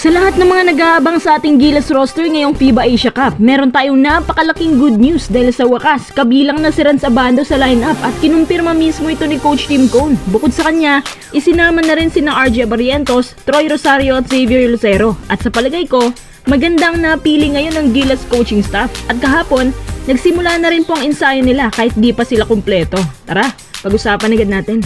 Sa lahat ng mga nag-aabang sa ating Gilas roster ngayong FIBA Asia Cup, meron tayong napakalaking good news dahil sa wakas, kabilang na si Renz Abando sa lineup at kinumpirma mismo ito ni Coach Tim Cone. Bukod sa kanya, isinama na rin sina RJ Barrientos, Troy Rosario at Xavier Lucero. At sa palagay ko, magandang napili ngayon ng Gilas coaching staff. At kahapon, nagsimula na rin po ang ensayo nila kahit di pa sila kumpleto. Tara, pag-usapan agad natin.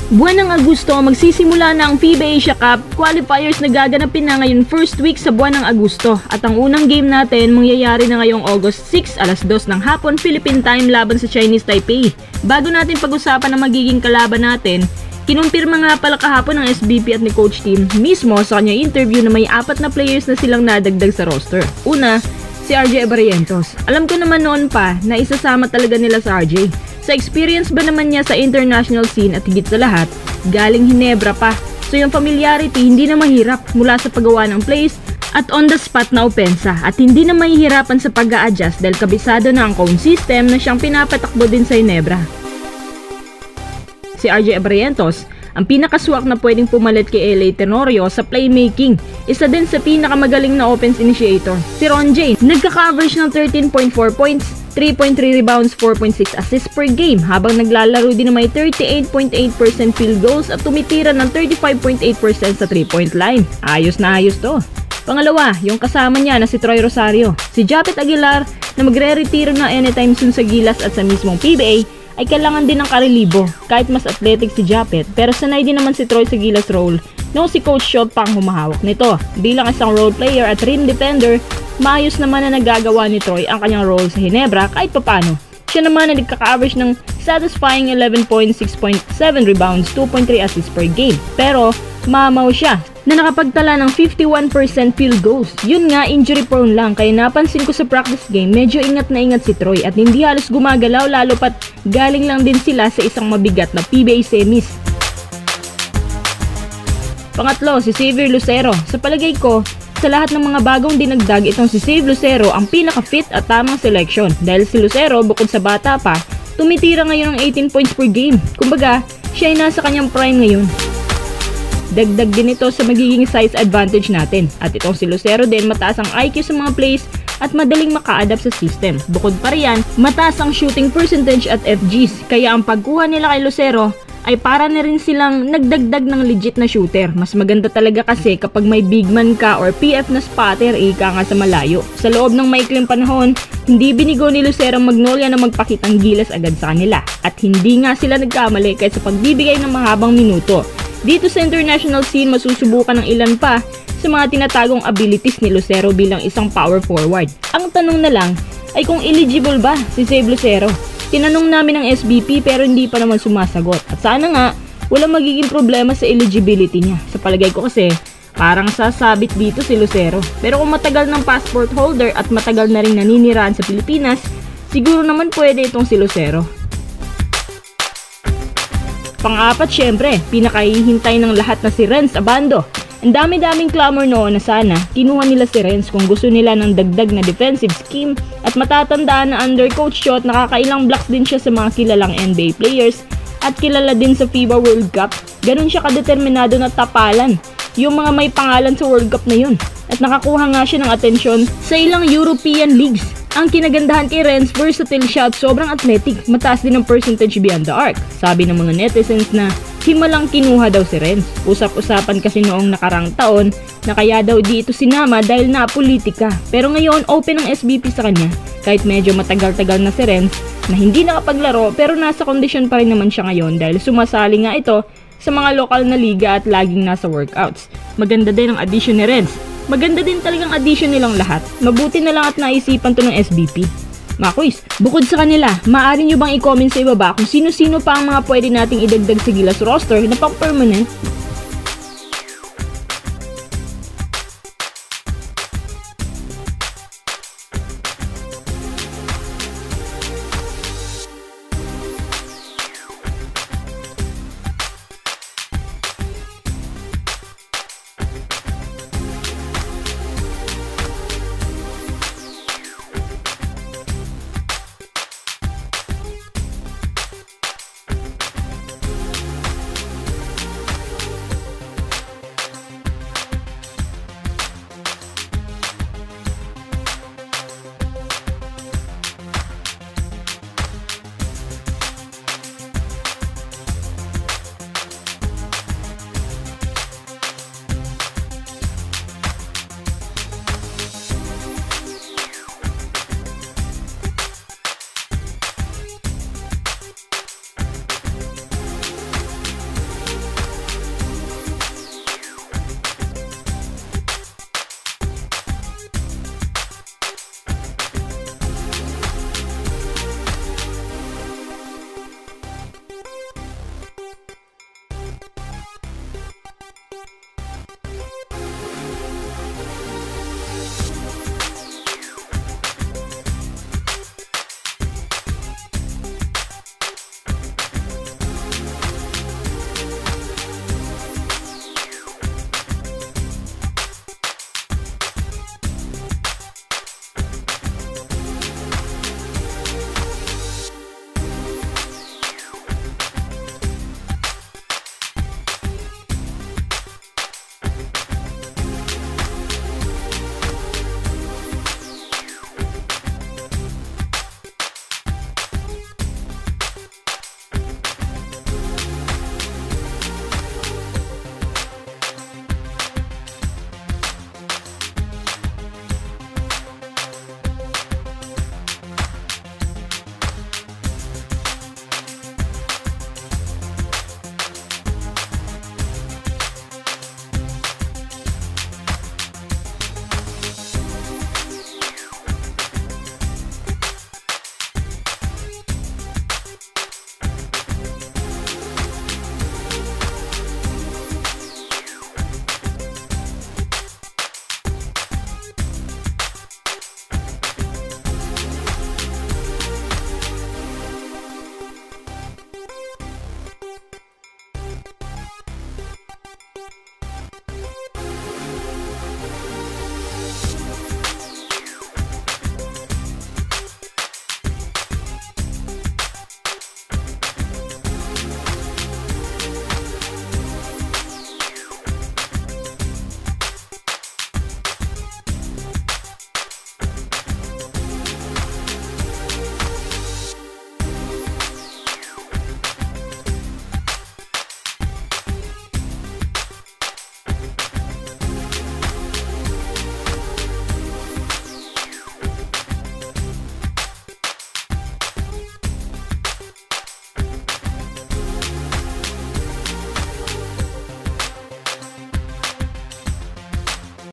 Buwan ng Agosto, magsisimula na ang FIBA Asia Cup qualifiers na gaganapin na ngayon first week sa buwan ng Agosto. At ang unang game natin mangyayari na ngayong August 6 alas 2 ng hapon Philippine time laban sa Chinese Taipei. Bago natin pag-usapan ang magiging kalaban natin, kinumpirma nga pala kahapon ng SBP at ni Coach Tim mismo sa kanyang interview na may 4 na players na silang nadagdag sa roster. Una, si RJ Barrientos. Alam ko naman noon pa na isasama talaga nila sa RJ. Sa experience ba naman niya sa international scene at higit sa lahat, galing Hinebra pa. So yung familiarity hindi na mahirap mula sa paggawa ng plays at on the spot na opensa at hindi na mahihirapan sa pag-a-adjust dahil kabisado na ang cone system na siyang pinapatakbo din sa Hinebra. Si RJ Barrientos, ang pinakaswak na pwedeng pumalit kay LA Tenorio sa playmaking. Isa din sa pinakamagaling na offense initiator, si Ron Jane. Nagka-coverage ng 13.4 points, 3.3 rebounds, 4.6 assists per game habang naglalaro din na may 38.8% field goals at tumitira ng 35.8% sa 3-point line. Ayos na ayos to. Pangalawa, yung kasama niya na si Troy Rosario. Si Japet Aguilar na magre-retiro na anytime soon sa Gilas at sa mismong PBA ay kailangan din ng karelibo kahit mas athletic si Japet pero sanay din naman si Troy sa Gilas role noong si Coach Shot pang humahawak nito. Bilang isang role player at rim defender, maayos naman na nagagawa ni Troy ang kanyang role sa Hinebra kahit papano. Siya naman na nagkaka-average ng satisfying 11 points, 6.7 rebounds, 2.3 assists per game. Pero mamaw siya na nakapagtala ng 51% field goals. Yun nga, injury prone lang kaya napansin ko sa practice game medyo ingat na ingat si Troy at hindi halos gumagalaw lalo pat galing lang din sila sa isang mabigat na PBA semis. Pangatlo, si Xavier Lucero. Sa palagay ko, sa lahat ng mga bagong dinagdag, itong si Xavier Lucero ang pinaka-fit at tamang selection. Dahil si Lucero, bukod sa bata pa, tumitira ngayon ng 18 points per game. Kumbaga, siya ay nasa kanyang prime ngayon. Dagdag din ito sa magiging size advantage natin. At itong si Lucero din, mataas ang IQ sa mga plays at madaling maka-adapt sa system. Bukod pa riyan, mataas ang shooting percentage at FGs. Kaya ang pagkuha nila kay Lucero ay para na rin silang nagdagdag ng legit na shooter. Mas maganda talaga kasi kapag may big man ka or PF na spotter, ika nga sa malayo. Sa loob ng maikling panahon, hindi binigo ni Lucero Magnolia na magpakitang gilas agad sa kanila. At hindi nga sila nagkamali kahit sa pagbibigay ng mahabang minuto. Dito sa international scene, masusubukan ng ilan pa sa mga tinatagong abilities ni Lucero bilang isang power forward. Ang tanong na lang ay kung eligible ba si Xavier Lucero. Tinanong namin ang SBP pero hindi pa naman sumasagot. At sana nga, walang magiging problema sa eligibility niya. Sa palagay ko kasi, parang sasabit dito si Lucero. Pero kung matagal ng passport holder at matagal na rin naniniraan sa Pilipinas, siguro naman pwede itong si Lucero. Pang-apat, syempre, pinakahihintay ng lahat na si Renz Abando. Ang dami-daming clamor noon na sana kinuha nila si Renz kung gusto nila ng dagdag na defensive scheme at matatandaan na under Coach Shot nakakailang blocks din siya sa mga kilalang NBA players at kilala din sa FIBA World Cup. Ganun siya kadeterminado na tapalan yung mga may pangalan sa World Cup na yun at nakakuha nga siya ng atensyon sa ilang European leagues. Ang kinagandahan kay Renz, versatile siya at sobrang athletic, mataas din ang percentage beyond the arc. Sabi ng mga netizens na himalang kinuha daw si Renz. Usap-usapan kasi noong nakarang taon na kaya daw di ito sinama dahil napolitika. Pero ngayon open ang SBP sa kanya kahit medyo matagal-tagal na si Renz na hindi nakapaglaro pero nasa kondisyon pa rin naman siya ngayon dahil sumasali nga ito sa mga lokal na liga at laging nasa workouts. Maganda din ang addition ni Renz. Maganda din talagang addition nilang lahat. Mabuti na lang at naisipan to ng SBP. Mga quiz, bukod sa kanila, maaari nyo bang i-comment sa ibaba kung sino-sino pa ang mga pwede nating idagdag sa Gilas roster na pang-permanent?